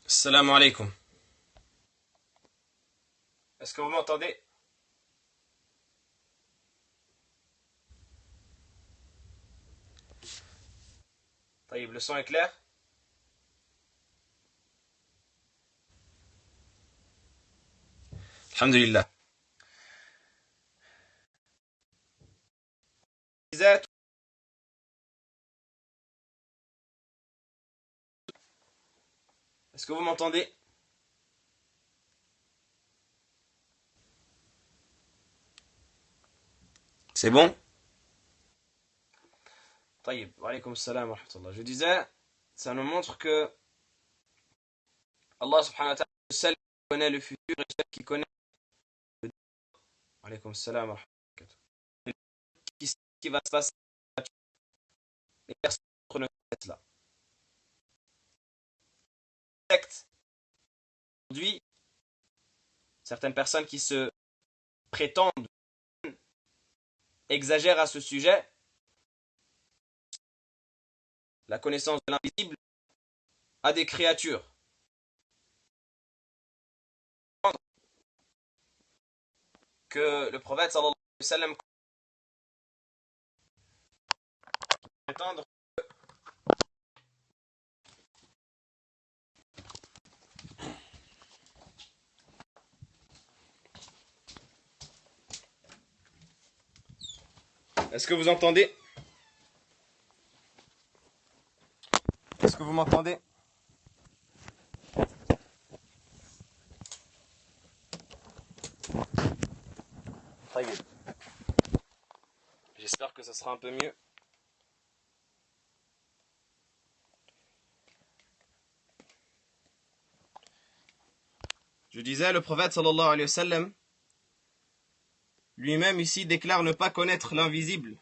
Salam alaikum. Est-ce que vous m'entendez? طيب, le son est clair? Alhamdulillah. Est-ce que vous m'entendez? C'est bon? طيب, wa alaykoum salam wa rahmatullah. Je disais, ça nous montre que Allah subhanahu wa ta'ala est le seul qui connaît le futur et seul qui connaît le wa alaykoum salam wa rahmatullah. Qui va se passer. Les personnes ne connaissent cela. Aujourd'hui, certaines personnes qui se prétendent exagèrent à ce sujet la connaissance de l'invisible à des créatures. Que le prophète sallallahu alayhi wa sallam prétendre Est-ce que vous entendez? Est-ce que vous m'entendez? J'espère que ça sera un peu mieux. Je disais, le prophète sallallahu alayhi wa sallam lui-même ici déclare ne pas connaître l'invisible.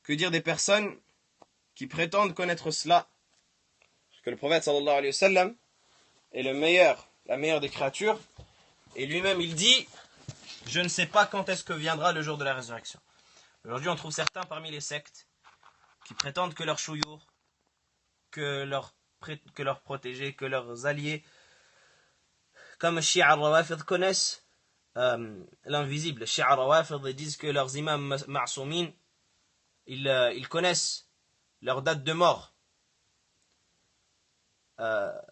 Que dire des personnes qui prétendent connaître cela? Parce que le prophète sallallahu alayhi wa sallam est la meilleure des créatures, et lui-même il dit je ne sais pas quand est-ce que viendra le jour de la résurrection. Aujourd'hui on trouve certains parmi les sectes qui prétendent que leurs chouyours, que leurs protégés, que leurs alliés, comme Shia al-Rawafid, connaissent l'invisible. Shia al-Rawafid disent que leurs imams ma'soumin, ils connaissent leur date de mort.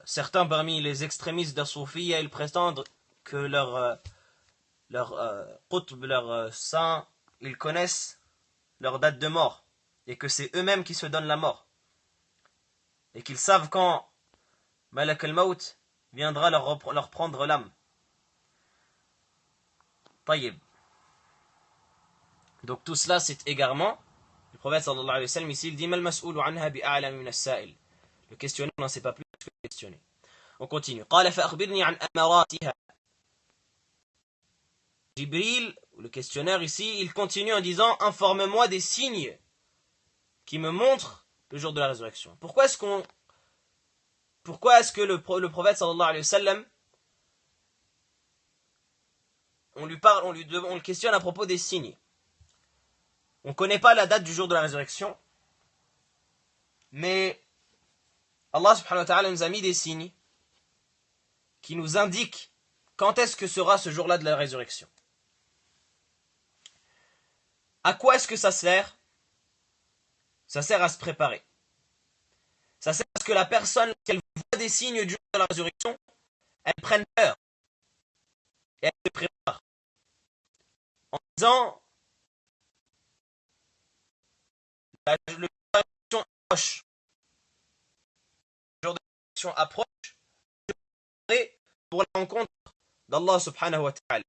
Certains parmi les extrémistes d'As-Soufiyya, ils prétendent que leurs qutb, leurs saints, ils connaissent leur date de mort, et que c'est eux-mêmes qui se donnent la mort, et qu'ils savent quand Malak al-Maut viendra leur prendre l'âme. Tayyib. Donc tout cela c'est égarement. Le prophète sallallahu alayhi wa sallam ici il dit mal mas'oulu anha bi'a'lam min as-sa'il. Le questionnaire n'en sait pas plus que le questionné. On continue. قال فأخبرني عن أماراتها. Jibril, le questionnaire ici, il continue en disant informe-moi des signes qui me montrent le jour de la résurrection. Pourquoi est-ce que le prophète sallallahu alayhi wa sallam on le questionne à propos des signes? On ne connaît pas la date du jour de la résurrection, mais Allah subhanahu wa ta'ala nous a mis des signes qui nous indiquent quand est-ce que sera ce jour-là de la résurrection. À quoi est-ce que ça sert? Ça sert à se préparer. Ça sert à ce que la personne, qu'elle voit des signes du jour de la résurrection, elle prenne peur. Et elle se prépare. En disant, le jour de la résurrection approche. Le jour de la résurrection approche. Je préparerai pour la rencontre d'Allah subhanahu wa ta'ala.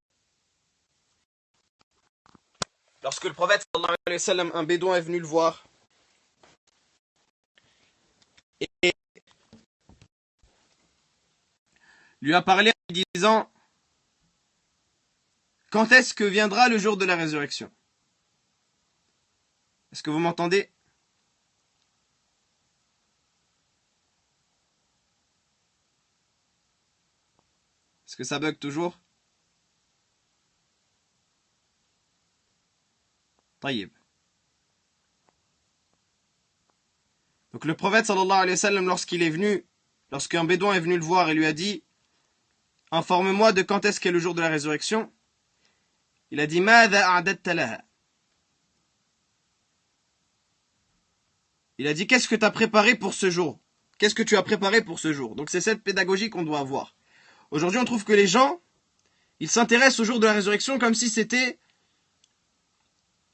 Lorsque le prophète sallallahu alayhi wa sallam, un bédouin est venu le voir, et lui a parlé en lui disant quand est-ce que viendra le jour de la résurrection? Est-ce que vous m'entendez? Est-ce que ça bug toujours? Taïb. Donc le prophète sallallahu alayhi wa sallam, lorsqu'il est venu lorsqu'un bédouin est venu le voir et lui a dit « Informe-moi de quand est-ce qu'est le jour de la résurrection », il a dit « Mâdha a'dadta laha » Il a dit « Qu'est-ce que tu as préparé pour ce jour ?» Qu'est-ce que tu as préparé pour ce jour? Donc c'est cette pédagogie qu'on doit avoir. Aujourd'hui, on trouve que les gens, ils s'intéressent au jour de la résurrection comme si c'était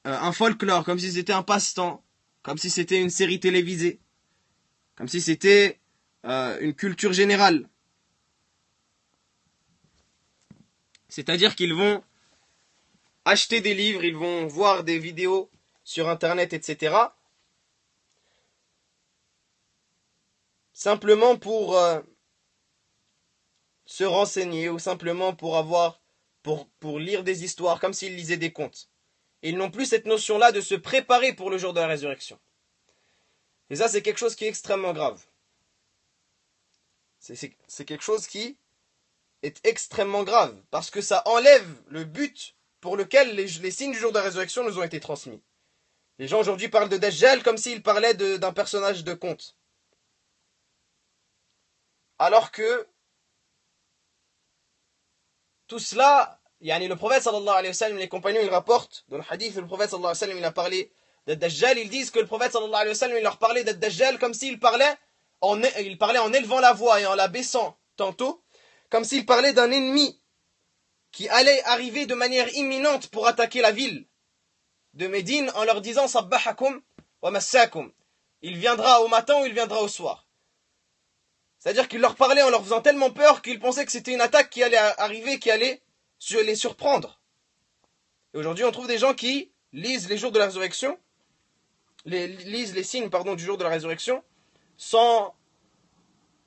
un folklore, comme si c'était un passe-temps, comme si c'était une série télévisée, comme si c'était une culture générale. C'est-à-dire qu'ils vont acheter des livres, ils vont voir des vidéos sur Internet, etc. Simplement pour se renseigner ou simplement pour lire des histoires, comme s'ils lisaient des contes. Et ils n'ont plus cette notion-là de se préparer pour le jour de la résurrection. Et ça, c'est quelque chose qui est extrêmement grave. C'est quelque chose qui est extrêmement grave, parce que ça enlève le but pour lequel les signes du jour de la résurrection nous ont été transmis. Les gens aujourd'hui parlent de Dajjal comme s'ils parlaient d'un personnage de conte. Alors que tout cela, le prophète sallallahu alayhi wa sallam, les compagnons, ils rapportent dans le hadith, le prophète sallallahu alayhi wa sallam, il a parlé de Dajjal, ils disent que le prophète sallallahu alayhi wa sallam, il leur parlait de Dajjal comme s'il parlait en élevant la voix et en la baissant tantôt, comme s'il parlait d'un ennemi qui allait arriver de manière imminente pour attaquer la ville de Médine en leur disant Sabbahakum wa massakum. Il viendra au matin ou il viendra au soir. C'est-à-dire qu'il leur parlait en leur faisant tellement peur qu'ils pensaient que c'était une attaque qui allait arriver, qui allait les surprendre. Et aujourd'hui, on trouve des gens qui lisent les jours de la résurrection, lisent les signes du jour de la résurrection, sans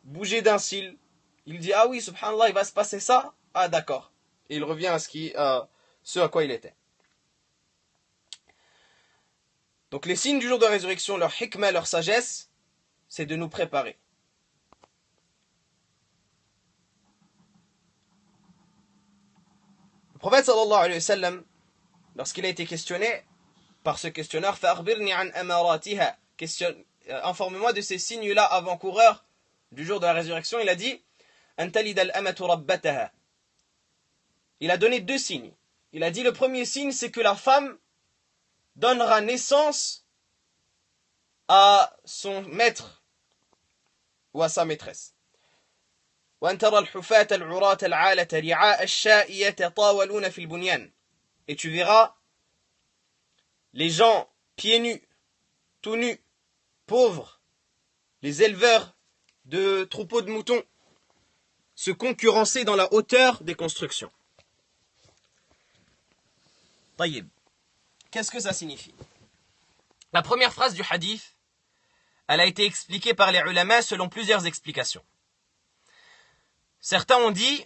bouger d'un cil. Il dit, ah oui, subhanallah, il va se passer ça. Ah d'accord. Et il revient à ce à quoi il était. Donc les signes du jour de la résurrection, leur hikmah, leur sagesse, c'est de nous préparer. Le prophète sallallahu alayhi wa sallam, lorsqu'il a été questionné par ce questionneur, informe-moi de ces signes-là avant-coureurs du jour de la résurrection, il a dit, il a donné deux signes. Il a dit, le premier signe, c'est que la femme donnera naissance à son maître ou à sa maîtresse. Et tu verras les gens pieds nus, tout nus, pauvres, les éleveurs de troupeaux de moutons, se concurrencer dans la hauteur des constructions. Taïb. Qu'est-ce que ça signifie? La première phrase du hadith, elle a été expliquée par les ulama selon plusieurs explications. Certains ont dit,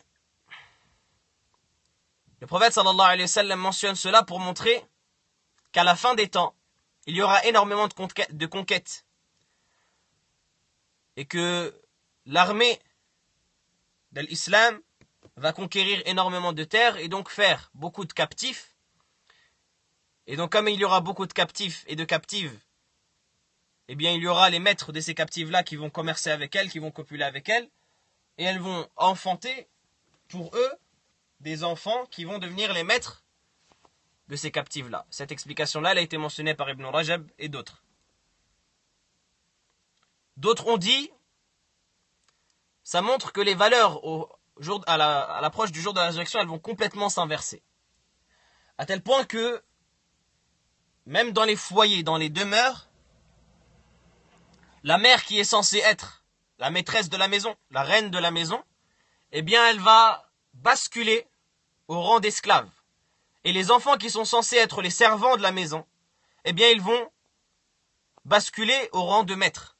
le prophète sallallahu alayhi wa sallam mentionne cela pour montrer qu'à la fin des temps, il y aura énormément de conquêtes et que l'armée de l'islam va conquérir énormément de terres et donc faire beaucoup de captifs. Et donc comme il y aura beaucoup de captifs et de captives, eh bien il y aura les maîtres de ces captives-là qui vont commercer avec elles, qui vont copuler avec elles, et elles vont enfanter pour eux des enfants qui vont devenir les maîtres de ces captives-là. Cette explication-là, elle a été mentionnée par Ibn Rajab et d'autres. D'autres ont dit, ça montre que les valeurs à l'approche du jour de la résurrection, elles vont complètement s'inverser. À tel point que, même dans les foyers, dans les demeures, la mère qui est censée être la maîtresse de la maison, la reine de la maison, eh bien elle va basculer au rang d'esclave. Et les enfants qui sont censés être les servants de la maison, eh bien ils vont basculer au rang de maître.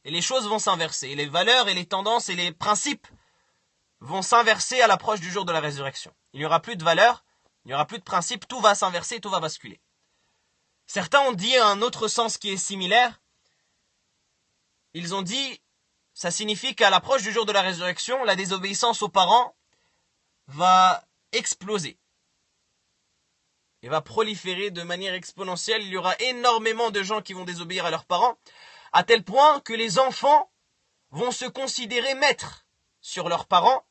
Et les choses vont s'inverser. Et les valeurs et les tendances et les principes vont s'inverser à l'approche du jour de la résurrection. Il n'y aura plus de valeurs, il n'y aura plus de principes, tout va s'inverser, tout va basculer. Certains ont dit un autre sens qui est similaire. Ils ont dit, ça signifie qu'à l'approche du jour de la résurrection, la désobéissance aux parents va exploser. Et va proliférer de manière exponentielle. Il y aura énormément de gens qui vont désobéir à leurs parents, à tel point que les enfants vont se considérer maîtres sur leurs parents,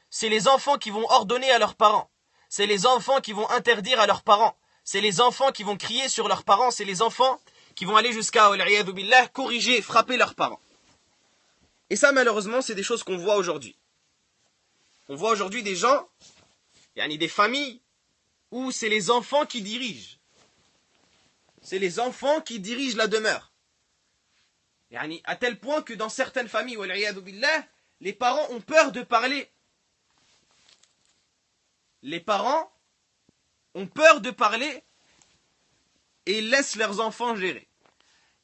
c'est les enfants qui vont ordonner à leurs parents. C'est les enfants qui vont interdire à leurs parents. C'est les enfants qui vont crier sur leurs parents. C'est les enfants qui vont aller jusqu'à, wal'iyadhu billah, corriger, frapper leurs parents. Et ça, malheureusement, c'est des choses qu'on voit aujourd'hui. On voit aujourd'hui des gens, des familles, où c'est les enfants qui dirigent. C'est les enfants qui dirigent la demeure. À tel point que dans certaines familles, wal'iyadhu billah, les parents ont peur de parler. Les parents ont peur de parler et ils laissent leurs enfants gérer.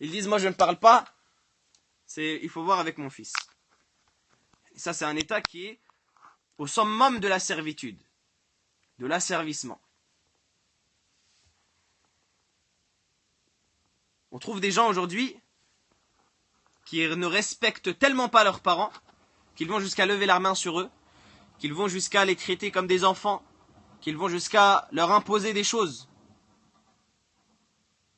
Ils disent, moi je ne parle pas, il faut voir avec mon fils. Et ça, c'est un état qui est au summum de la servitude, de l'asservissement. On trouve des gens aujourd'hui qui ne respectent tellement pas leurs parents qu'ils vont jusqu'à lever la main sur eux, qu'ils vont jusqu'à les traiter comme des enfants, qu'ils vont jusqu'à leur imposer des choses.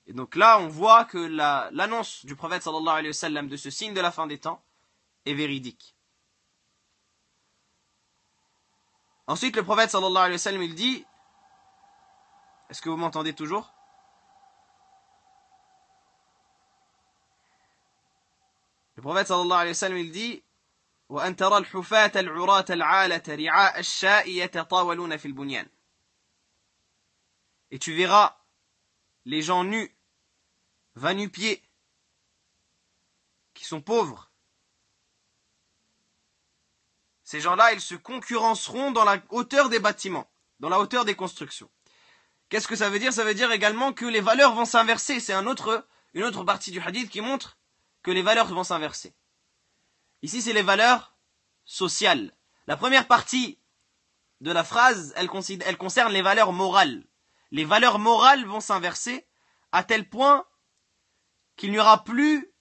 Et donc là, on voit que l'annonce du prophète sallallahu alayhi wa sallam de ce signe de la fin des temps est véridique. Ensuite, le prophète sallallahu alayhi wa sallam, il dit, est-ce que vous m'entendez toujours? Le prophète sallallahu alayhi wa sallam, il dit, وأن ترى الحفاة العراة العالة رعاء الشاء يتطاولون في البنيان. Et tu verras les gens nus, va-nu-pieds, qui sont pauvres. Ces gens-là, ils se concurrenceront dans la hauteur des bâtiments, dans la hauteur des constructions. Qu'est-ce que ça veut dire? Ça veut dire également que les valeurs vont s'inverser. C'est une autre partie du hadith qui montre que les valeurs vont s'inverser. Ici, c'est les valeurs sociales. La première partie de la phrase, elle concerne les valeurs morales. Les valeurs morales vont s'inverser à tel point qu'il n'y aura plus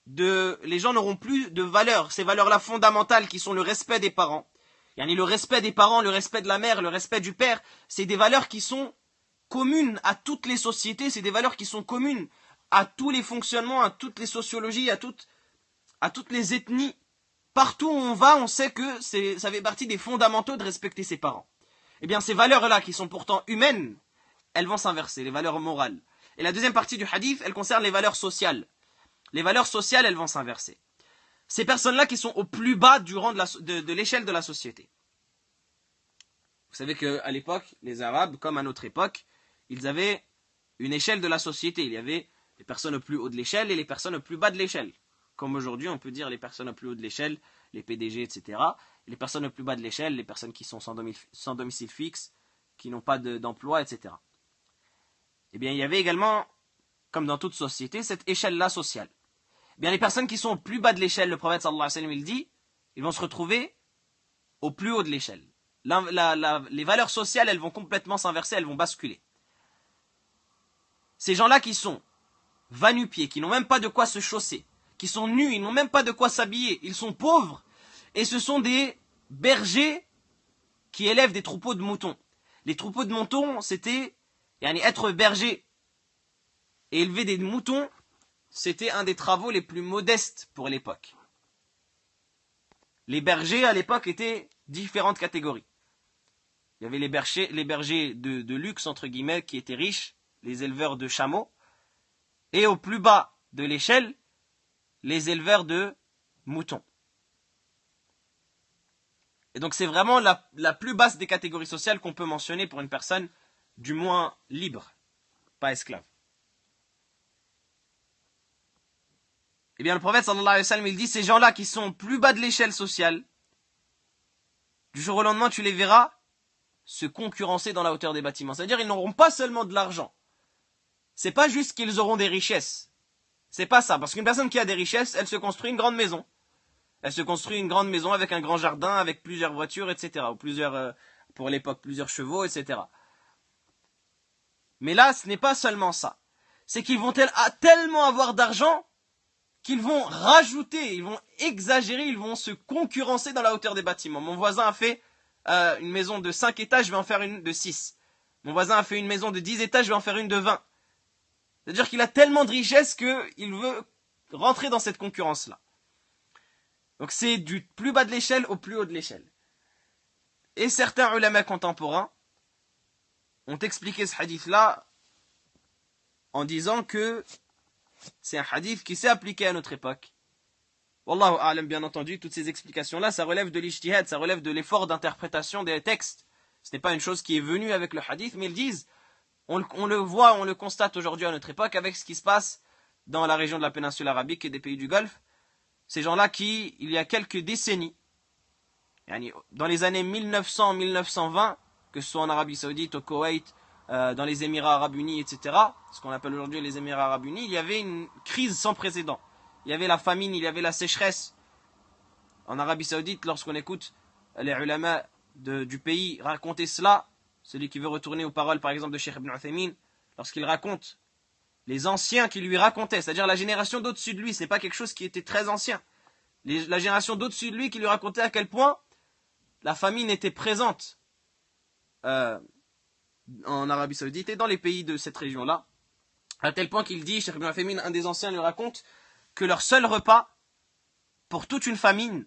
les gens n'auront plus de valeurs. Ces valeurs-là fondamentales qui sont le respect des parents. Le respect des parents, le respect de la mère, le respect du père, c'est des valeurs qui sont communes à toutes les sociétés, c'est des valeurs qui sont communes à tous les fonctionnements, à toutes les sociologies, à toutes les ethnies. Partout où on va, on sait que ça fait partie des fondamentaux de respecter ses parents. Eh bien, ces valeurs-là, qui sont pourtant humaines, elles vont s'inverser, les valeurs morales. Et la deuxième partie du hadith, elle concerne les valeurs sociales. Les valeurs sociales, elles vont s'inverser. Ces personnes-là qui sont au plus bas du rang de l'échelle de la société. Vous savez qu'à l'époque, les Arabes, comme à notre époque, ils avaient une échelle de la société. Il y avait les personnes au plus haut de l'échelle et les personnes au plus bas de l'échelle. Comme aujourd'hui, on peut dire les personnes au plus haut de l'échelle, les PDG, etc. Et les personnes au plus bas de l'échelle, les personnes qui sont sans domicile fixe, qui n'ont pas d'emploi, etc. Eh bien, il y avait également, comme dans toute société, cette échelle-là sociale. Eh bien, les personnes qui sont au plus bas de l'échelle, le prophète sallallahu alayhi wa sallam, il dit, ils vont se retrouver au plus haut de l'échelle. Les valeurs sociales, elles vont complètement s'inverser, elles vont basculer. Ces gens-là qui sont va-nu-pieds, qui n'ont même pas de quoi se chausser, qui sont nus, ils n'ont même pas de quoi s'habiller, ils sont pauvres, et ce sont des bergers qui élèvent des troupeaux de moutons. Les troupeaux de moutons, c'était être berger et élever des moutons, c'était un des travaux les plus modestes pour l'époque. Les bergers à l'époque étaient différentes catégories. Il y avait les bergers de luxe, entre guillemets, qui étaient riches, les éleveurs de chameaux, et au plus bas de l'échelle, les éleveurs de moutons. Et donc c'est vraiment la plus basse des catégories sociales qu'on peut mentionner pour une personne du moins libre, pas esclave. Eh bien le prophète sallallahu alayhi wa sallam, il dit, ces gens-là qui sont plus bas de l'échelle sociale, du jour au lendemain tu les verras se concurrencer dans la hauteur des bâtiments. C'est-à-dire ils n'auront pas seulement de l'argent. C'est pas juste qu'ils auront des richesses. C'est pas ça. Parce qu'une personne qui a des richesses, elle se construit une grande maison. Elle se construit une grande maison avec un grand jardin, avec plusieurs voitures, etc. Ou pour l'époque, plusieurs chevaux, etc. Mais là, ce n'est pas seulement ça. C'est qu'ils vont tellement avoir d'argent qu'ils vont rajouter, ils vont exagérer, ils vont se concurrencer dans la hauteur des bâtiments. Mon voisin a fait une maison de 5 étages, je vais en faire une de 6. Mon voisin a fait une maison de 10 étages, je vais en faire une de 20. C'est-à-dire qu'il a tellement de richesses qu'il veut rentrer dans cette concurrence-là. Donc c'est du plus bas de l'échelle au plus haut de l'échelle. Et certains ulama contemporains ont expliqué ce hadith-là en disant que c'est un hadith qui s'est appliqué à notre époque. Wallahu a'lam, bien entendu, toutes ces explications-là, ça relève de l'ijtihad, ça relève de l'effort d'interprétation des textes. Ce n'est pas une chose qui est venue avec le hadith, mais ils disent, on le voit, on le constate aujourd'hui à notre époque avec ce qui se passe dans la région de la péninsule arabique et des pays du Golfe. Ces gens-là qui, il y a quelques décennies, dans les années 1900-1920, que ce soit en Arabie Saoudite, au Koweït, dans les Émirats Arabes Unis, etc., ce qu'on appelle aujourd'hui les Émirats Arabes Unis, il y avait une crise sans précédent. Il y avait la famine, il y avait la sécheresse. En Arabie Saoudite, lorsqu'on écoute les ulama du pays raconter cela, celui qui veut retourner aux paroles par exemple de Cheikh Ibn Uthaymin, lorsqu'il raconte les anciens qui lui racontaient, c'est-à-dire la génération d'au-dessus de lui, ce n'est pas quelque chose qui était très ancien. La génération d'au-dessus de lui qui lui racontait à quel point la famine était présente en Arabie Saoudite et dans les pays de cette région-là, à tel point qu'il dit, Cheikh Ibn Uthaymin, un des anciens lui raconte que leur seul repas pour toute une famille,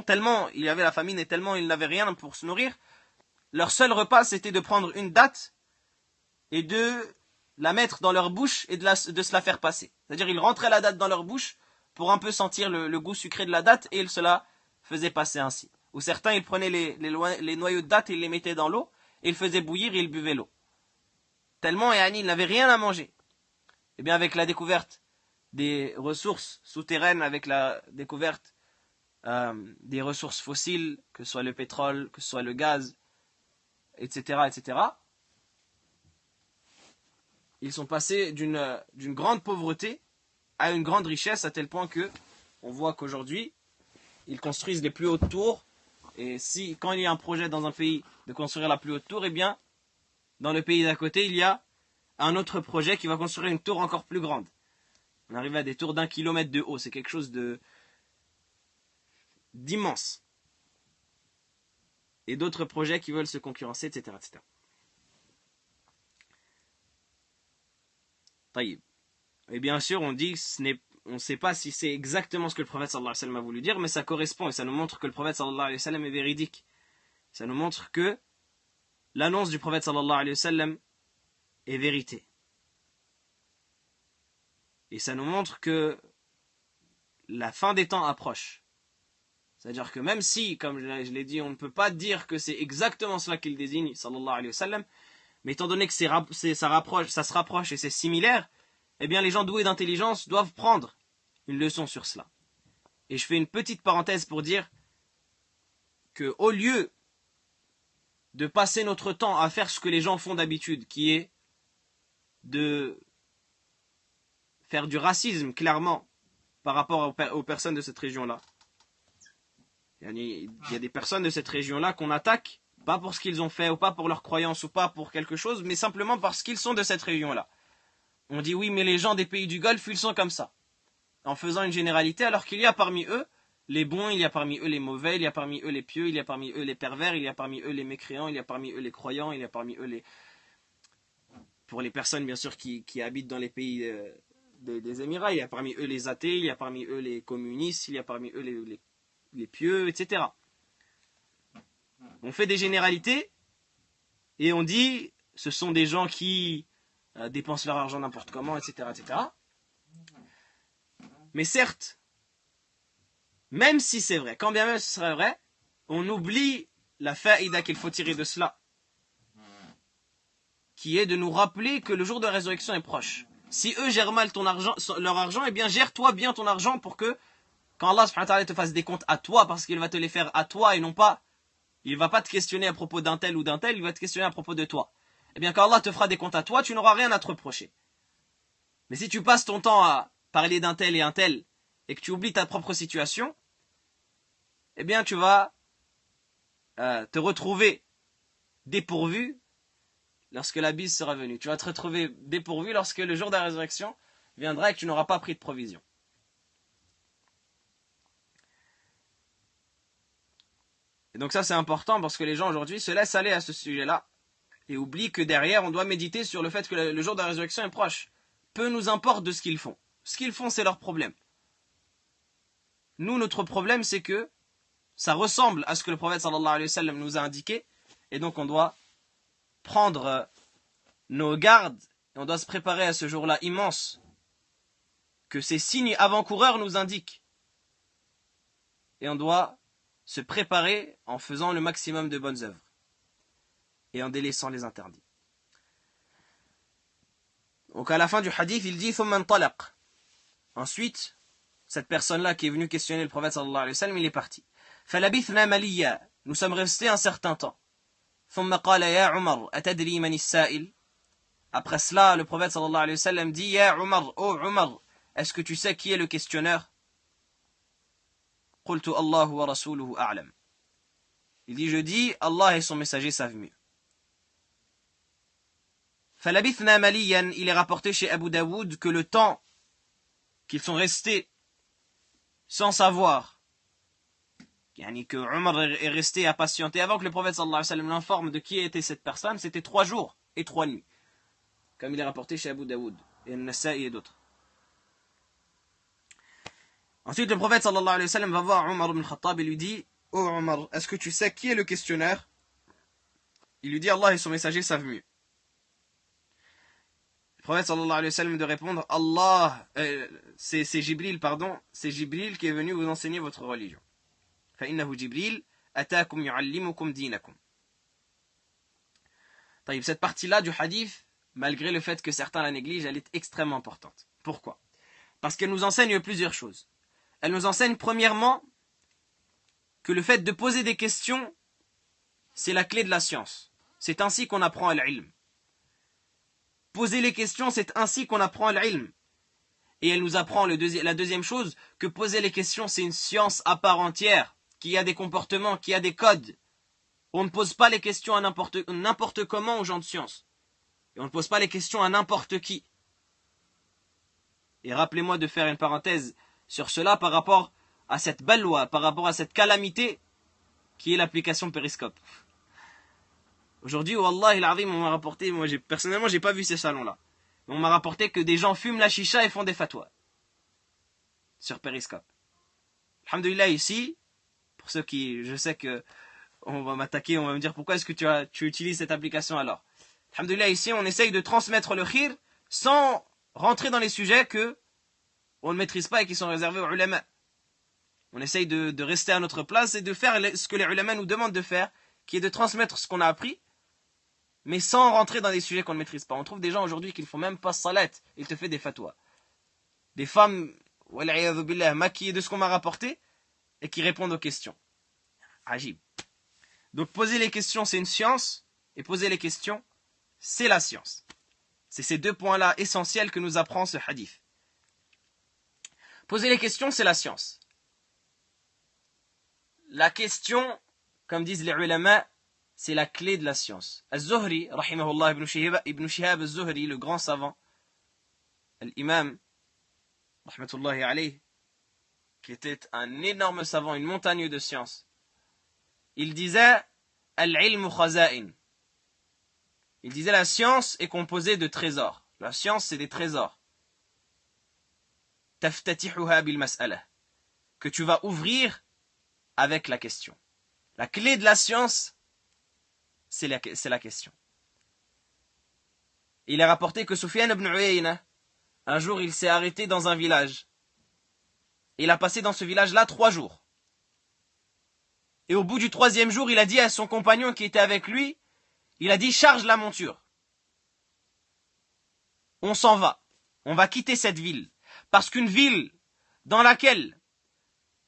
tellement il y avait la famine et tellement ils n'avaient rien pour se nourrir, leur seul repas c'était de prendre une date et de la mettre dans leur bouche et de se la faire passer. C'est-à-dire ils rentraient la date dans leur bouche pour un peu sentir le goût sucré de la date et ils se la faisaient passer ainsi. Ou certains ils prenaient les noyaux de date et ils les mettaient dans l'eau et ils faisaient bouillir et ils buvaient l'eau. Tellement ils n'avaient rien à manger. Et bien avec la découverte des ressources souterraines, avec la découverte des ressources fossiles, que ce soit le pétrole, que ce soit le gaz, etc., etc., ils sont passés d'une grande pauvreté à une grande richesse, à tel point que on voit qu'aujourd'hui, ils construisent les plus hautes tours, et quand il y a un projet dans un pays de construire la plus haute tour, eh bien, dans le pays d'à côté, il y a un autre projet qui va construire une tour encore plus grande. On arrive à des tours d'1 kilomètre de haut, c'est quelque chose d'immense. Et d'autres projets qui veulent se concurrencer, etc., etc. Taïb. Et bien sûr, on dit, on ne sait pas si c'est exactement ce que le prophète sallallahu alayhi wa sallam a voulu dire, mais ça correspond et ça nous montre que le prophète sallallahu alayhi wa sallam est véridique. Ça nous montre que l'annonce du prophète sallallahu alayhi wa sallam est vérité. Et ça nous montre que la fin des temps approche. C'est-à-dire que même si, comme je l'ai dit, on ne peut pas dire que c'est exactement cela qu'il désigne, sallallahu alayhi wa sallam, mais étant donné que ça se rapproche et c'est similaire, eh bien les gens doués d'intelligence doivent prendre une leçon sur cela. Et je fais une petite parenthèse pour dire que au lieu de passer notre temps à faire ce que les gens font d'habitude, qui est de faire du racisme, clairement, par rapport aux personnes de cette région-là. Il y a des personnes de cette région-là qu'on attaque, pas pour ce qu'ils ont fait, ou pas pour leur croyance, ou pas pour quelque chose, mais simplement parce qu'ils sont de cette région-là. On dit oui, mais les gens des pays du Golfe, ils sont comme ça. En faisant une généralité, alors qu'il y a parmi eux les bons, il y a parmi eux les mauvais, il y a parmi eux les pieux, il y a parmi eux les pervers, il y a parmi eux les mécréants, il y a parmi eux les croyants, il y a parmi eux les... Pour les personnes, bien sûr, qui habitent dans les pays des Émirats, il y a parmi eux les athées, il y a parmi eux les communistes, il y a parmi eux les pieux, etc. On fait des généralités et on dit ce sont des gens qui dépensent leur argent n'importe comment, etc., etc. Mais certes, même si c'est vrai, quand bien même ce serait vrai, on oublie la faïda qu'il faut tirer de cela, qui est de nous rappeler que le jour de la résurrection est proche. Si eux gèrent mal leur argent, eh bien gère-toi bien ton argent pour que quand Allah subhanahu wa ta'ala te fasse des comptes à toi, parce qu'il va te les faire à toi et non pas, il va pas te questionner à propos d'un tel ou d'un tel, il va te questionner à propos de toi. Eh bien quand Allah te fera des comptes à toi, tu n'auras rien à te reprocher. Mais si tu passes ton temps à parler d'un tel et un tel, et que tu oublies ta propre situation, eh bien tu vas te retrouver dépourvu lorsque la bise sera venue. Tu vas te retrouver dépourvu lorsque le jour de la résurrection viendra et que tu n'auras pas pris de provision. Et donc ça c'est important parce que les gens aujourd'hui se laissent aller à ce sujet-là et oublient que derrière on doit méditer sur le fait que le jour de la résurrection est proche. Peu nous importe de ce qu'ils font. Ce qu'ils font c'est leur problème. nous, notre problème, c'est que ça ressemble à ce que le prophète sallallahu alayhi wa sallam nous a indiqué, et donc on doit prendre nos gardes, et on doit se préparer à ce jour-là immense, que ces signes avant-coureurs nous indiquent. Et on doit se préparer en faisant le maximum de bonnes œuvres, et en délaissant les interdits. Donc à la fin du hadith, il dit ثُمَّ انطلق. Ensuite, cette personne-là qui est venue questionner le prophète sallallahu alayhi wa sallam, il est parti. فَلَبِثْنَا مَلِيًّا. Nous sommes restés un certain temps. ثُمَّ قَالَ يَا عُمَرْ أَتَدْرِي مَنِ السَّائِلِ. Après cela, le prophète sallallahu alayhi wa sallam dit Ya Umar, oh Umar, est-ce que tu sais qui est le questionneur? قُلْتُ اللَّهُ وَرَسُولُهُ أَعْلَمُ. Il dit, je dis, Allah et son messager savent mieux. فَلَبِثْنَا مَلِيًّا. Il est rapporté chez Abu Daoud que le temps qu'ils sont restés sans savoir, que Umar est resté à patienter avant que le prophète sallallahu alayhi wa sallam l'informe de qui était cette personne, c'était 3 jours et 3 nuits, comme il est rapporté chez Abu Daoud et An-Nasa'i et d'autres. Ensuite, le prophète sallallahu alayhi wa sallam va voir Umar ibn Khattab et lui dit Oh Umar, est-ce que tu sais qui est le questionneur? Il lui dit Allah et son messager savent mieux. Le prophète sallallahu alayhi wa sallam de répondre Allah, c'est Jibril, pardon, c'est Jibril qui est venu vous enseigner votre religion. فإنه جبريل أتاكم يعلمكم دينكم. Cette partie-là du hadith, malgré le fait que certains la négligent, elle est extrêmement importante. Pourquoi? Parce qu'elle nous enseigne plusieurs choses. Elle nous enseigne premièrement que le fait de poser des questions, c'est la clé de la science. C'est ainsi qu'on apprend l'ilm. Poser les questions, c'est ainsi qu'on apprend l'ilm. Et elle nous apprend la deuxième chose, que poser les questions, c'est une science à part entière, qui a des comportements, qui a des codes. On ne pose pas les questions à n'importe comment aux gens de science. Et on ne pose pas les questions à n'importe qui. Et rappelez-moi de faire une parenthèse sur cela par rapport à cette balwa, par rapport à cette calamité qui est l'application Périscope. Aujourd'hui, Wallah il-Azim, on m'a rapporté, personnellement, j'ai pas vu ces salons-là. On m'a rapporté que des gens fument la chicha et font des fatwas sur Périscope. Alhamdulillah, ici, pour ceux qui, je sais que on va m'attaquer, on va me dire pourquoi est-ce que tu utilises cette application alors. Alhamdulillah, ici, on essaye de transmettre le khir sans rentrer dans les sujets que on ne maîtrise pas et qui sont réservés aux ulama. On essaye de rester à notre place et de faire ce que les ulama nous demandent de faire, qui est de transmettre ce qu'on a appris, mais sans rentrer dans des sujets qu'on ne maîtrise pas. On trouve des gens aujourd'hui qui ne font même pas salat, ils te font des fatwas. Des femmes, wal'iyadhu billah, maquillées de ce qu'on m'a rapporté, et qui répondent aux questions. Ajib. Donc poser les questions, c'est une science, et poser les questions, c'est la science. C'est ces deux points-là essentiels que nous apprend ce hadith. Poser les questions, c'est la science. La question, comme disent les ulama, c'est la clé de la science. Az-Zuhri, rahimahullah, Ibn Shihab az-Zuhri, le grand savant, l'imam, rahmatullahi alayh, qui était un énorme savant, une montagne de science, il disait al-ilmu khaza'in. Il disait la science est composée de trésors. La science, c'est des trésors. Taftatihuha bil mas'ala, que tu vas ouvrir avec la question. La clé de la science, c'est la question. Il est rapporté que Sufyan ibn Uyayna, un jour, il s'est arrêté dans un village. Il a passé dans ce village-là 3 jours. Et au bout du 3e jour, il a dit à son compagnon qui était avec lui, il a dit, charge la monture. On s'en va. On va quitter cette ville. Parce qu'une ville dans laquelle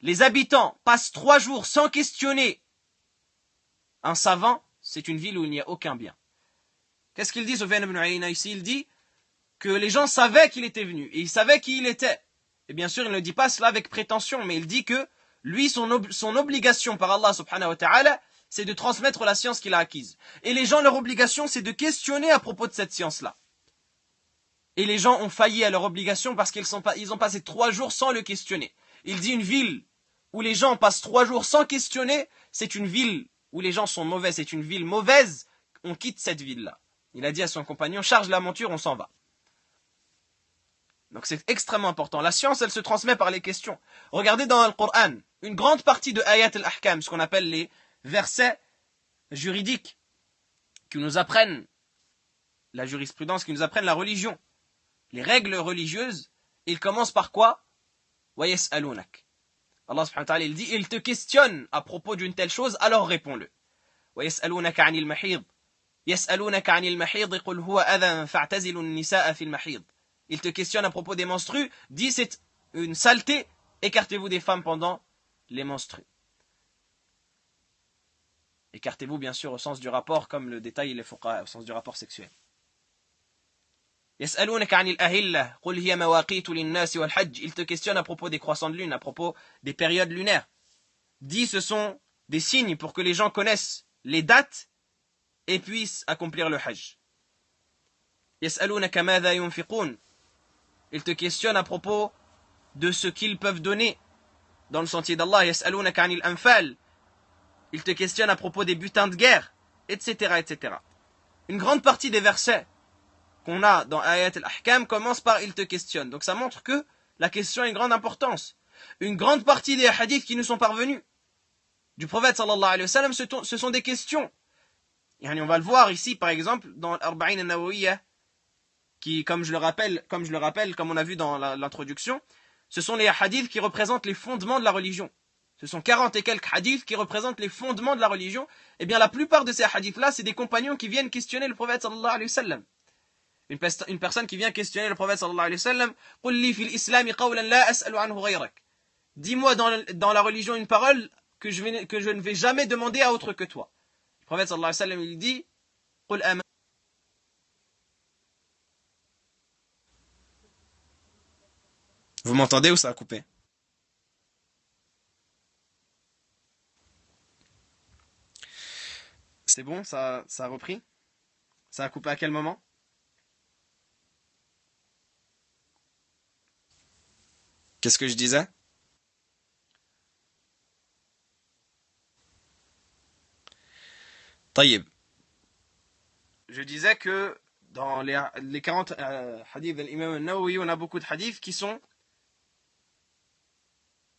les habitants passent 3 jours sans questionner un savant, c'est une ville où il n'y a aucun bien. Qu'est-ce qu'il dit, Sufyan ibn Uyayna ici? Il dit que les gens savaient qu'il était venu, et ils savaient qui il était. Et bien sûr, il ne dit pas cela avec prétention, mais il dit que lui, son obligation par Allah subhanahu wa ta'ala, c'est de transmettre la science qu'il a acquise. Et les gens, leur obligation, c'est de questionner à propos de cette science-là. Et les gens ont failli à leur obligation parce qu'ils ont passé 3 jours sans le questionner. Il dit une ville où les gens passent 3 jours sans questionner, c'est une ville où les gens sont mauvais, c'est une ville mauvaise, on quitte cette ville-là. Il a dit à son compagnon, charge la monture, on s'en va. Donc c'est extrêmement important. La science, elle se transmet par les questions. Regardez dans le Coran, une grande partie de Ayat al-Ahkam, ce qu'on appelle les versets juridiques, qui nous apprennent la jurisprudence, qui nous apprennent la religion, les règles religieuses, ils commencent par quoi? Wa yas'alunak. Allah subhanahu wa ta'ala, il dit, il te questionne à propos d'une telle chose, alors réponds-le. Wa yas'alunaka 'anil mahid. Yas'alunaka 'anil mahid, qul huwa adhan fa'tazilu an-nisaa fil mahid. Il te questionne à propos des menstrues, dit c'est une saleté, écartez-vous des femmes pendant les menstrues. Écartez-vous bien sûr au sens du rapport, comme le détail les fuqaha, au sens du rapport sexuel. يسألونك عن الأهلة قل هي مواقيت للناس والحج. Il te questionne à propos des croissants de lune, à propos des périodes lunaires. Dis, ce sont des signes pour que les gens connaissent les dates et puissent accomplir le hajj. يسألونك ماذا ينفقون. Il te questionne à propos de ce qu'ils peuvent donner dans le sentier d'Allah. يسألونك عن الأنفال. Il te questionne à propos des butins de guerre, etc., etc. Une grande partie des versets qu'on a dans Ayat al-Ahkam commence par il te questionne. Donc ça montre que la question a une grande importance. Une grande partie des hadiths qui nous sont parvenus du prophète sallallahu alayhi wa sallam, ce sont des questions. Et on va le voir ici par exemple dans l'Arba'in al-Nawawiyya, qui comme je le rappelle, comme on a vu dans l'introduction, ce sont les hadiths qui représentent les fondements de la religion. Ce sont 40 et quelques hadiths qui représentent les fondements de la religion. Et bien la plupart de ces hadiths-là, c'est des compagnons qui viennent questionner le prophète sallallahu alayhi wa sallam. Une personne qui vient questionner le prophète sallallahu alayhi wa sallam, قُلْ لِي فِي الْإِسْلَامِ قَوْلًا لَا أَسْأَلُ عَنْهُ غَيْرَكَ. Dis-moi dans la religion une parole que je ne vais jamais demander à autre que toi. Le prophète sallallahu alayhi wa sallam, il dit, قُلْ آمَنْتُ. Vous m'entendez ou ça a coupé? C'est bon, ça a repris? Ça a coupé à quel moment? Qu'est-ce que je disais? Taïb. Je disais que dans les 40 hadiths de l'imam al-Nawawi, on a beaucoup de hadiths qui sont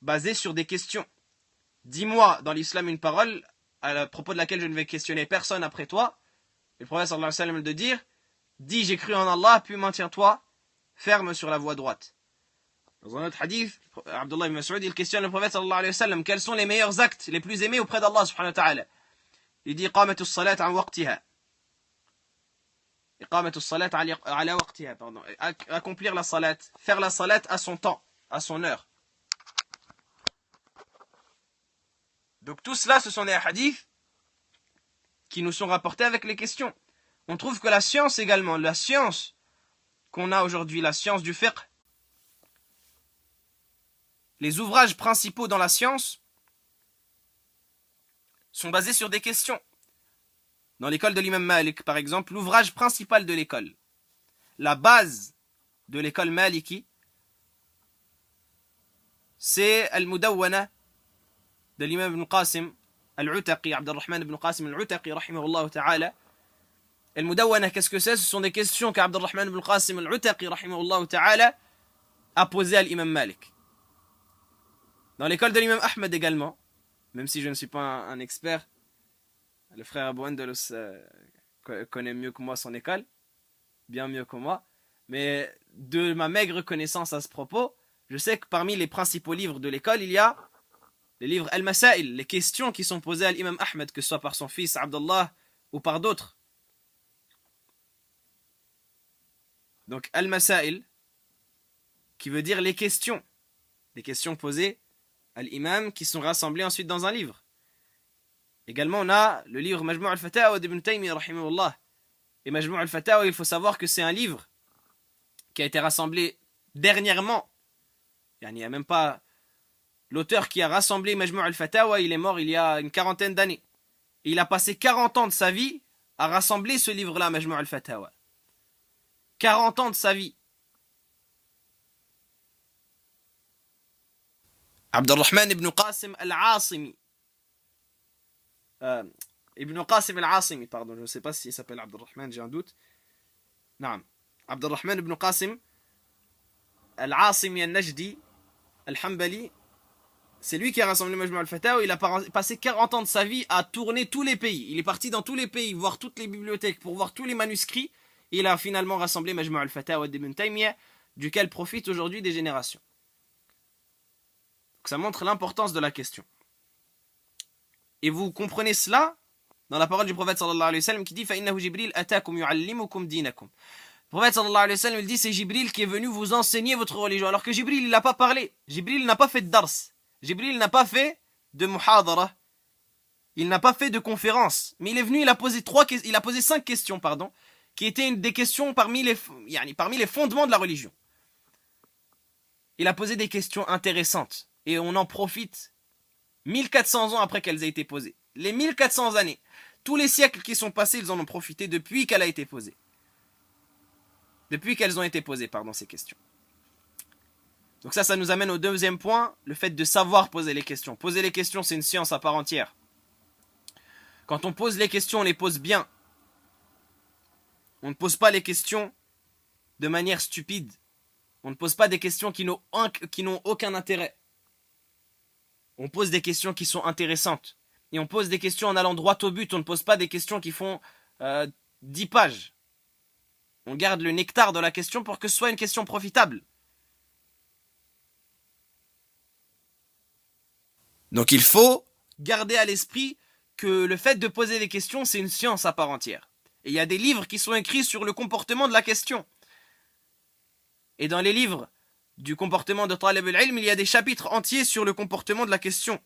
basés sur des questions. Dis-moi dans l'islam une parole à propos de laquelle je ne vais questionner personne après toi. Le prophète sallallahu alayhi wa sallam de dire, dis j'ai cru en Allah, puis maintiens-toi ferme sur la voie droite. Dans un autre hadith, Abdullah ibn Mas'ud, il questionne le prophète sallallahu alayhi wa sallam, quels sont les meilleurs actes, les plus aimés auprès d'Allah subhanahu wa ta'ala. Il dit, iqamatu as-salat an waqtiha. Iqamatu as-salat ala waqtiha, pardon. Accomplir la salat, faire la salat à son temps, à son heure. Donc tout cela, ce sont des hadiths qui nous sont rapportés avec les questions. On trouve que la science également, la science qu'on a aujourd'hui, la science du fiqh, les ouvrages principaux dans la science sont basés sur des questions. Dans l'école de l'imam Malik, par exemple, l'ouvrage principal de l'école, la base de l'école Maliki, c'est Al-Mudawwana de l'imam ibn Qasim Al-Utaqi, Abdurrahman ibn Qasim Al-Utaqi, rahimahullah ta'ala. Al-Mudawwana, qu'est-ce que c'est? Ce sont des questions qu'Abdurrahman ibn Qasim Al-Utaqi, rahimahullah ta'ala, a posées à l'imam Malik. Dans l'école de l'imam Ahmed également, même si je ne suis pas un expert, le frère Abu Andalus connaît mieux que moi son école, bien mieux que moi, mais de ma maigre connaissance à ce propos, je sais que parmi les principaux livres de l'école, il y a les livres Al-Masail, les questions qui sont posées à l'imam Ahmed, que ce soit par son fils Abdullah ou par d'autres. Donc Al-Masail, qui veut dire les questions posées à l'imam qui sont rassemblées ensuite dans un livre. Également, on a le livre Majmou' al-Fatawa d'Ibn Taymiyyah, rahimahullah. Et Majmou' al-Fatawa, il faut savoir que c'est un livre qui a été rassemblé dernièrement. Il n'y a même pas... L'auteur qui a rassemblé Majmou' al-Fatawa, il est mort il y a une quarantaine d'années. Et il a passé 40 ans de sa vie à rassembler ce livre-là, Majmou' al-Fatawa. 40 ans de sa vie. Abdurrahman ibn Qasim al-Asimi. Ibn Qasim al-Asimi, pardon, je ne sais pas s'il s'appelle Abdurrahman, j'ai un doute. Non. Abdurrahman ibn Qasim Al-Asimi al-Najdi, al-Hanbali, c'est lui qui a rassemblé Majmu' al-Fatawa. Il a passé 40 ans de sa vie à tourner tous les pays. Il est parti dans tous les pays, voir toutes les bibliothèques, pour voir tous les manuscrits. Et il a finalement rassemblé Majmu' al-Fatawa d'Ibn Taymiyyah, duquel profitent aujourd'hui des générations. Donc ça montre l'importance de la question. Et vous comprenez cela dans la parole du prophète sallallahu alayhi wa sallam qui dit فَإِنَّهُ جِبْرِيلٌ أَتَاكُمْ يُعَلِّمُكُمْ دِينَكُمْ. Le prophète sallallahu alayhi wa sallam il dit c'est Jibril qui est venu vous enseigner votre religion. Alors que Jibril il n'a pas parlé. Jibril n'a pas fait de dars. Jibril n'a pas fait de muhadara. Il n'a pas fait de conférence. Mais il est venu, il a posé 5 questions, qui étaient des questions parmi les fondements de la religion. Il a posé des questions intéressantes. Et on en profite 1400 ans après qu'elles aient été posées. Les 1400 années, tous les siècles qui sont passés, ils en ont profité depuis qu'elle a été posée. Depuis qu'elles ont été posées, ces questions. Donc ça nous amène au deuxième point, le fait de savoir poser les questions. Poser les questions, c'est une science à part entière. Quand on pose les questions, on les pose bien. On ne pose pas les questions de manière stupide. On ne pose pas des questions qui n'ont aucun intérêt. On pose des questions qui sont intéressantes. Et on pose des questions en allant droit au but. On ne pose pas des questions qui font 10 pages. On garde le nectar de la question pour que ce soit une question profitable. Donc il faut garder à l'esprit que le fait de poser des questions, c'est une science à part entière. Et il y a des livres qui sont écrits sur le comportement de la question. Et dans les livres du comportement de Talib al-Ilm, il y a des chapitres entiers sur le comportement de la question.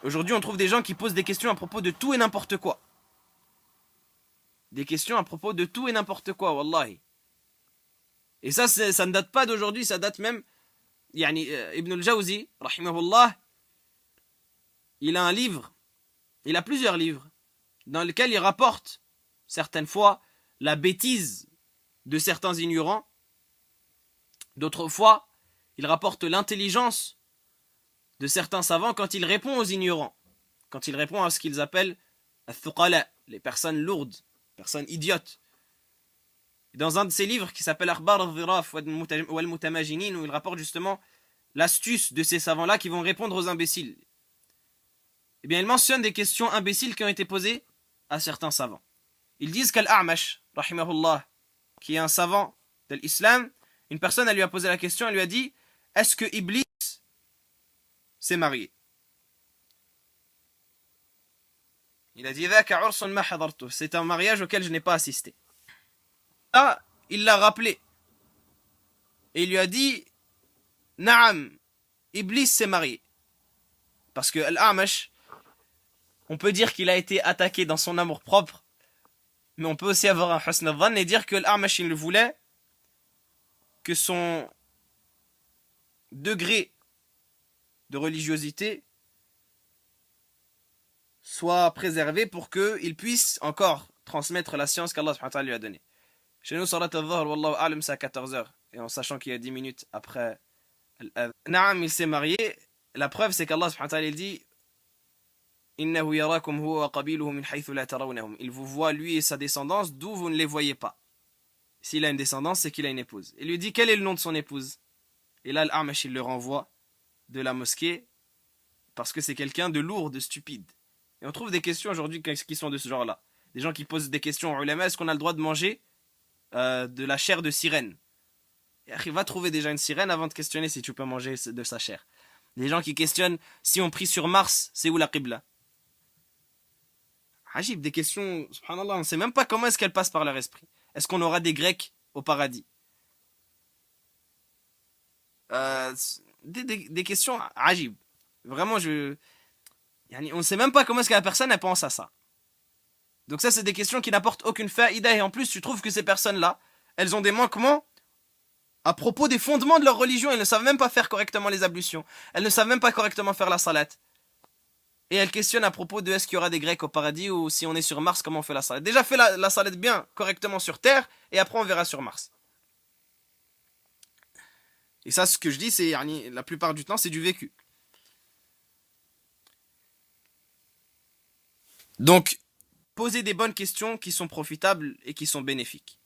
Aujourd'hui, on trouve des gens qui posent des questions à propos de tout et n'importe quoi. Des questions à propos de tout et n'importe quoi, wallahi. Et ça ne date pas d'aujourd'hui, ça date même... Ibn al-Jawzi, rahimahullah, il a plusieurs livres, dans lesquels il rapporte, certaines fois, la bêtise de certains ignorants. D'autres fois, il rapporte l'intelligence de certains savants quand il répond aux ignorants. Quand il répond à ce qu'ils appellent al-thuqala, les personnes lourdes, personnes idiotes. Dans un de ses livres qui s'appelle Akhbar al-Dhiraf wal-Mutamajinin, où il rapporte justement l'astuce de ces savants-là qui vont répondre aux imbéciles. Eh bien, il mentionne des questions imbéciles qui ont été posées à certains savants. Ils disent qu'Al-A'mash, rahimahullah, qui est un savant de l'islam, une personne, elle lui a posé la question, elle lui a dit « Est-ce que Iblis s'est marié ?» Il a dit « C'est un mariage auquel je n'ai pas assisté. » Là, il l'a rappelé. Et il lui a dit « Naam, Iblis s'est marié. » Parce que Al-A'mash, on peut dire qu'il a été attaqué dans son amour-propre, mais on peut aussi avoir un husn al-dhann et dire que Al-A'mash, il voulait que son degré de religiosité soit préservé pour qu'il puisse encore transmettre la science qu'Allah subhanahu wa ta'ala lui a donnée. Chez nous, Salat al-Dhahr, Wallahu a'lam, c'est à 14h. Et en sachant qu'il y a 10 minutes après Naam, il s'est marié. La preuve, c'est qu'Allah subhanahu wa ta'ala dit Innahu yarakum huwa wa qabiluhu min haythu la tarawnahum. Il vous voit, lui et sa descendance, d'où vous ne les voyez pas. S'il a une descendance, c'est qu'il a une épouse. Il lui dit quel est le nom de son épouse. Et là, l'A'mash, il le renvoie de la mosquée parce que c'est quelqu'un de lourd, de stupide. Et on trouve des questions aujourd'hui qui sont de ce genre-là. Des gens qui posent des questions aux ulama, est-ce qu'on a le droit de manger de la chair de sirène? Et il va trouver déjà une sirène avant de questionner si tu peux manger de sa chair. Des gens qui questionnent si on prie sur Mars, c'est où la Qibla? Ajib, des questions, subhanallah, on ne sait même pas comment est-ce qu'elles passent par leur esprit. Est-ce qu'on aura des Grecs au paradis? Des questions ajib. Vraiment, on ne sait même pas comment est-ce que la personne elle pense à ça. Donc ça, c'est des questions qui n'apportent aucune faïda. Et en plus, tu trouves que ces personnes-là, elles ont des manquements à propos des fondements de leur religion. Elles ne savent même pas faire correctement les ablutions. Elles ne savent même pas correctement faire la salat. Et elles questionnent à propos de est-ce qu'il y aura des Grecs au paradis ou si on est sur Mars, comment on fait la salat. Déjà, fais la salat bien, correctement sur Terre, et après on verra sur Mars. Et ça, ce que je dis, c'est la plupart du temps, c'est du vécu. Donc, poser des bonnes questions qui sont profitables et qui sont bénéfiques.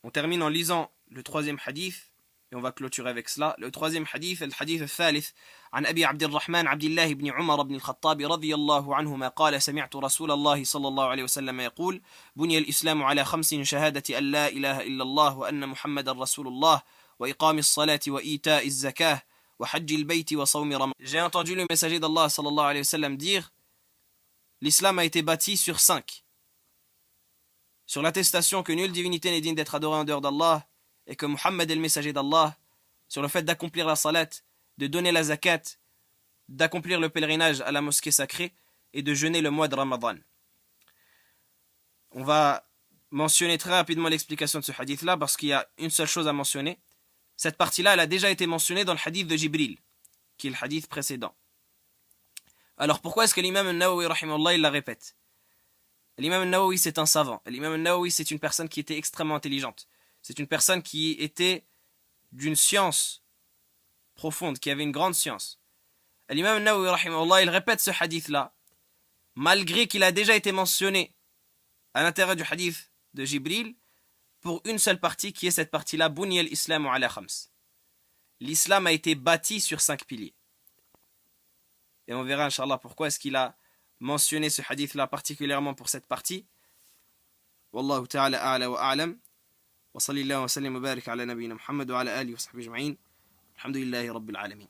On termine en lisant le troisième hadith et on va clôturer avec cela. Le troisième hadith, le hadith الثالث عن أبي عبد الرحمن عبد الله بن عمر بن الخطاب رضي الله عنهما قال سمعت رسول الله صلى الله عليه وسلم يقول بني الإسلام على 5 شهادة أن لا إله إلا الله وأن محمد رسول الله وإقام الصلاة وإيتاء الزكاة وحج البيت وصوم رمضان. J'ai entendu le messager d'Allah sallallahu alayhi wa sallam dire l'islam a été bâti sur 5. Sur l'attestation que nulle divinité n'est digne d'être adorée en dehors d'Allah et que Muhammad est le messager d'Allah, sur le fait d'accomplir la salat, de donner la zakat, d'accomplir le pèlerinage à la mosquée sacrée et de jeûner le mois de Ramadan. On va mentionner très rapidement l'explication de ce hadith-là parce qu'il y a une seule chose à mentionner. Cette partie-là, elle a déjà été mentionnée dans le hadith de Jibril, qui est le hadith précédent. Alors pourquoi est-ce que l'imam al-Nawawi, rahimahullah, il la répète? L'imam al-Nawawi, c'est un savant. L'imam al-Nawawi, c'est une personne qui était extrêmement intelligente. C'est une personne qui était d'une science profonde, qui avait une grande science. L'imam al-Nawawi, rahimahullah, il répète ce hadith-là, malgré qu'il a déjà été mentionné à l'intérieur du hadith de Jibril, pour une seule partie, qui est cette partie-là, Buni al-Islamu ala khams. L'islam a été bâti sur 5 piliers. Et on verra, Inch'Allah, pourquoi est-ce qu'il a mentionné ce hadith-là particulièrement pour cette partie. Wallahu ta'ala a'la wa a'lam. Wa sallallahu wa sallam wa barik ala nabiyyina Muhammad wa ala alihi wa sahbihi ajma'in. Alhamdulillahi rabbil alamin.